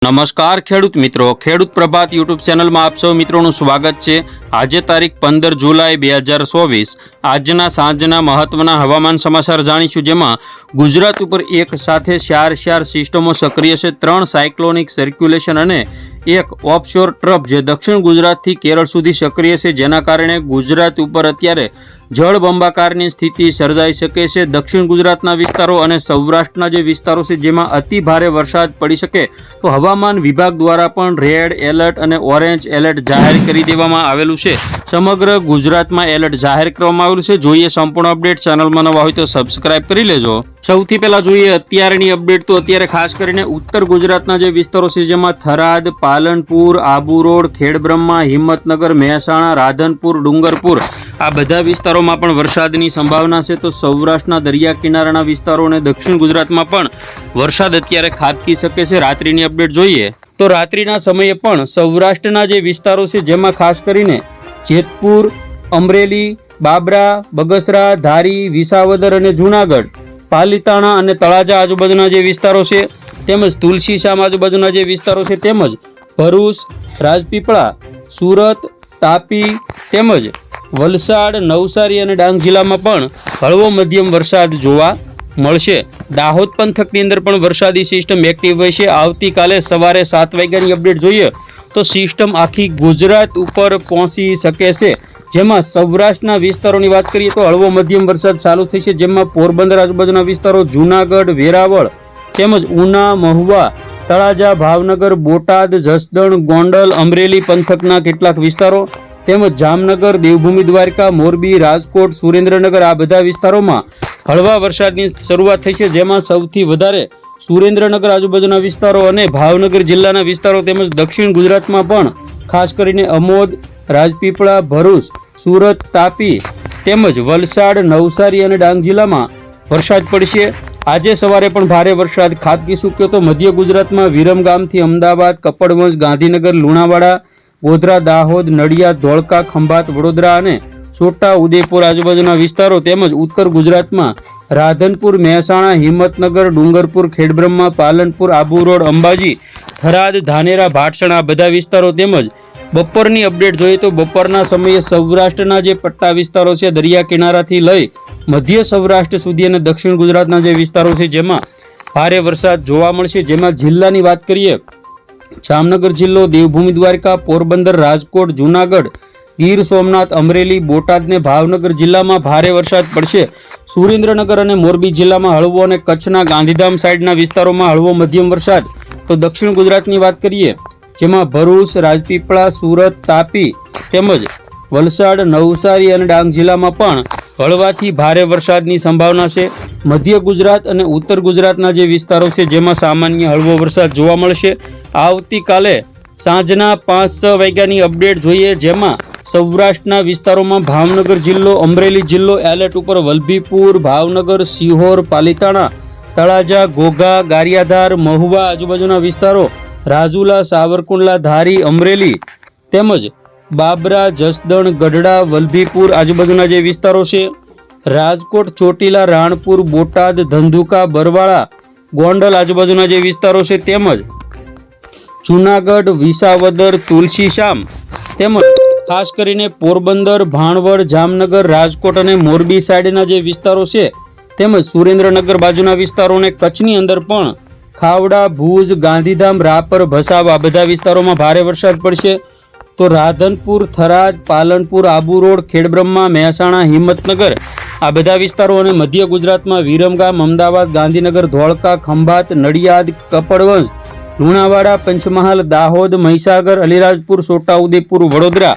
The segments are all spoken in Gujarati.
નમસ્કાર ખેડૂત મિત્રો, ખેડૂત પ્રભાત યુટ્યુબ ચેનલમાં આપ સૌ મિત્રોનું સ્વાગત છે। આજે તારીખ 15 જુલાઈ 2024 આજના સાંજના મહત્વના હવામાન સમાચાર જાણીશું, જેમાં ગુજરાત ઉપર એક સાથે ચાર સિસ્ટમો સક્રિય છે। 3 સાયક્લોનિક સર્ક્યુલેશન અને એક ઓફશોર ટ્રફ જે દક્ષિણ ગુજરાતથી કેરળ સુધી સક્રિય છે, જેના કારણે ગુજરાત ઉપર અત્યારે જળબંબાકારની સ્થિતિ સર્જાઈ શકે છે। દક્ષિણ ગુજરાતના વિસ્તારો અને સૌરાષ્ટ્રના જે વિસ્તારો છે જેમાં અતિ ભારે વરસાદ પડી શકે, તો હવામાન વિભાગ દ્વારા પણ રેડ એલર્ટ અને ઓરેન્જ એલર્ટ જાહેર કરી દેવામાં આવેલું છે। સમગ્ર ગુજરાતમાં એલર્ટ જાહેર કરવામાં આવેલું છે। જોઈએ સંપૂર્ણ અપડેટ। ચેનલમાં નવા હોય તો સબસ્ક્રાઇબ કરી લેજો। સૌથી પહેલા જોઈએ અત્યારની અપડેટ। તો અત્યારે ખાસ કરીને ઉત્તર ગુજરાતના જે વિસ્તારો છે જેમાં થરાદ, પાલનપુર, આબુ રોડ, ખેડબ્રહ્મા, હિંમતનગર, મહેસાણા, રાધનપુર, ડુંગરપુર આ બધા વિસ્તારોમાં પણ વરસાદની સંભાવના છે। તો સૌરાષ્ટ્રના દરિયા કિનારાના વિસ્તારો અને દક્ષિણ ગુજરાતમાં પણ વરસાદ અત્યારે ખાબકી શકે છે। રાત્રિની અપડેટ જોઈએ તો રાત્રિના સમયે પણ સૌરાષ્ટ્રના જે વિસ્તારો છે જેમાં ખાસ કરીને જેતપુર, અમરેલી, બાબરા, બગસરા, ધારી, વિસાવદર અને જૂનાગઢ, પાલીતાણા અને તળાજા આજુબાજુના જે વિસ્તારો છે, તેમજ તુલસીશ્યામ આજુબાજુના જે વિસ્તારો છે, તેમજ ભરૂચ, રાજપીપળા, સુરત, તાપી તેમજ વલસાડ, નવસારી અને ડાંગ જિલ્લામાં પણ હળવો મધ્યમ વરસાદ જોવા મળશે। દાહોદ પંથકની અંદર પણ વરસાદી સિસ્ટમ એક્ટિવ હોય છે। આવતીકાલે સવારે 7 વાગ્યાની અપડેટ જોઈએ તો સિસ્ટમ આખી ગુજરાત ઉપર પહોંચી શકે છે, જેમાં સૌરાષ્ટ્રના વિસ્તારોની વાત કરીએ તો હળવો મધ્યમ વરસાદ ચાલુ થશે, જેમાં પોરબંદર આજુબાજુના વિસ્તારો, જૂનાગઢ, વેરાવળ તેમજ ઉના, મહુવા, તળાજા, ભાવનગર, બોટાદ, જસદણ, ગોંડલ, અમરેલી પંથકના કેટલાક વિસ્તારો તેમજ જામનગર, દેવભૂમિ દ્વારકા, મોરબી, રાજકોટ, સુરેન્દ્રનગર આ બધા વિસ્તારોમાં હળવા વરસાદની શરૂઆત થઈ છે, જેમાં સૌથી વધારે સુરેન્દ્રનગર આજુબાજુના વિસ્તારો અને ભાવનગર જિલ્લાના વિસ્તારો તેમજ દક્ષિણ ગુજરાતમાં પણ ખાસ કરીને અમોદ, રાજપીપળા, ભરૂચ, સુરત, તાપી તેમજ વલસાડ, નવસારી અને ડાંગ જિલ્લામાં વરસાદ પડશે। આજે સવારે પણ ભારે વરસાદ ખાબકી ચૂક્યો તો મધ્ય ગુજરાતમાં વિરમગામથી અમદાવાદ, કપડવંજ, ગાંધીનગર, લુણાવાડા, ગોધરા, દાહોદ, નડિયાદ, ધોળકા, ખંભાત, વડોદરા અને છોટા ઉદેપુર આજુબાજુના વિસ્તારો તેમજ ઉત્તર ગુજરાતમાં રાધનપુર, મહેસાણા, હિંમતનગર, ડુંગરપુર, ખેડબ્રહ્મા, પાલનપુર, આબુ રોડ, અંબાજી, થરાદ, ધાનેરા, ભાટસણ આ બધા વિસ્તારો તેમજ બપોરની અપડેટ જોઈએ તો બપોરના સમયે સૌરાષ્ટ્રના જે પટ્ટા વિસ્તારો છે, દરિયા કિનારાથી લઈ મધ્ય સૌરાષ્ટ્ર સુધી અને દક્ષિણ ગુજરાતના જે વિસ્તારો છે જેમાં ભારે વરસાદ જોવા મળશે। જેમાં જિલ્લાની વાત કરીએ, જામનગર જિલ્લો, દેવભૂમિ દ્વારકા, પોરબંદર, રાજકોટ, જૂનાગઢ, ગીર સોમનાથ, અમરેલી, બોટાદ ને ભાવનગર જિલ્લામાં ભારે વરસાદ પડશે। સુરેન્દ્રનગર અને મોરબી જિલ્લામાં હળવો અને કચ્છના ગાંધીધામ સાઈડના વિસ્તારોમાં હળવો મધ્યમ વરસાદ। તો દક્ષિણ ગુજરાતની વાત કરીએ, જેમાં ભરૂચ, રાજપીપળા, સુરત, તાપી તેમજ વલસાડ, નવસારી અને ડાંગ જિલ્લામાં પણ હળવાથી ભારે વરસાદની સંભાવના છે। મધ્ય ગુજરાત અને ઉત્તર ગુજરાતના જે વિસ્તારો છે જેમાં સામાન્ય હળવો વરસાદ જોવા મળશે। આવતીકાલે સાંજના 5-6 વાગ્યાની અપડેટ જોઈએ, જેમાં સૌરાષ્ટ્રના વિસ્તારોમાં ભાવનગર જિલ્લો, અમરેલી જિલ્લો એલર્ટ ઉપર, વલભીપુર, ભાવનગર, સિહોર, પાલીતાણા, તળાજા, ઘોઘા, ગારિયાધાર, મહુવા આજુબાજુના વિસ્તારો, રાજુલા, સાવરકુંડલા, ધારી, અમરેલી તેમજ બાબરા, જસદણ, ગઢડા, વલભીપુર આજુબાજુના જે વિસ્તારો છે, રાજકોટ, ચોટીલા, રાણપુર, બોટાદ, ધંધુકા, બરવાળા, ગોંડલ આજુબાજુના જે વિસ્તારો છે, તેમજ જૂનાગઢ, વિસાવદર, તુલસીશ્યામ તેમજ ખાસ કરીને પોરબંદર, ભાણવડ, જામનગર, રાજકોટ અને મોરબી સાઈડના જે વિસ્તારો છે, તેમજ સુરેન્દ્રનગર બાજુના વિસ્તારો અને કચ્છની અંદર પણ ખાવડા, ભુજ, ગાંધીધામ, રાપર, ભસાવ આ બધા વિસ્તારોમાં ભારે વરસાદ પડશે। તો રાધનપુર, થરાદ, પાલનપુર, આબુ રોડ, ખેડબ્રહ્મા, મહેસાણા, હિંમતનગર આ બધા વિસ્તારો અને મધ્ય ગુજરાતમાં વિરમગામ, અમદાવાદ, ગાંધીનગર, ધોળકા, ખંભાત, નડિયાદ, કપડવંજ, લુણાવાડા, પંચમહાલ, દાહોદ, મહીસાગર, અલીરાજપુર, છોટા ઉદેપુર, વડોદરા।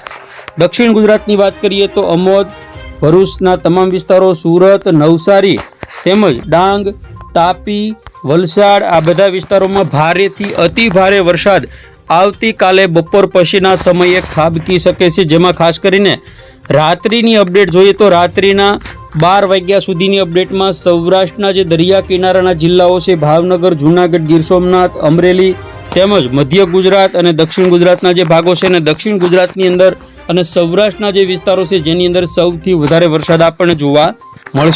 દક્ષિણ ગુજરાતની વાત કરીએ તો અમોદ, ભરૂચના તમામ વિસ્તારો, સુરત, નવસારી તેમજ ડાંગ, તાપી, વલસાડ આ બધા વિસ્તારોમાં ભારેથી અતિ ભારે વરસાદ આવતીકાલે બપોર પછીના સમયે ખાબકી શકે છે। જેમાં ખાસ કરીને રાત્રિની અપડેટ જોઈએ તો રાત્રિના 12 વાગ્યા સુધીની અપડેટમાં સૌરાષ્ટ્રના જે દરિયા કિનારાના જિલ્લાઓ છે, ભાવનગર, જૂનાગઢ, ગીર સોમનાથ, અમરેલી તેમજ મધ્ય ગુજરાત અને દક્ષિણ ગુજરાતના જે ભાગો છે અને દક્ષિણ ગુજરાતની અંદર અને સૌરાષ્ટ્રના જે વિસ્તારો છે જેની અંદર સૌથી વધારે વરસાદ આપણને જોવા મળશે।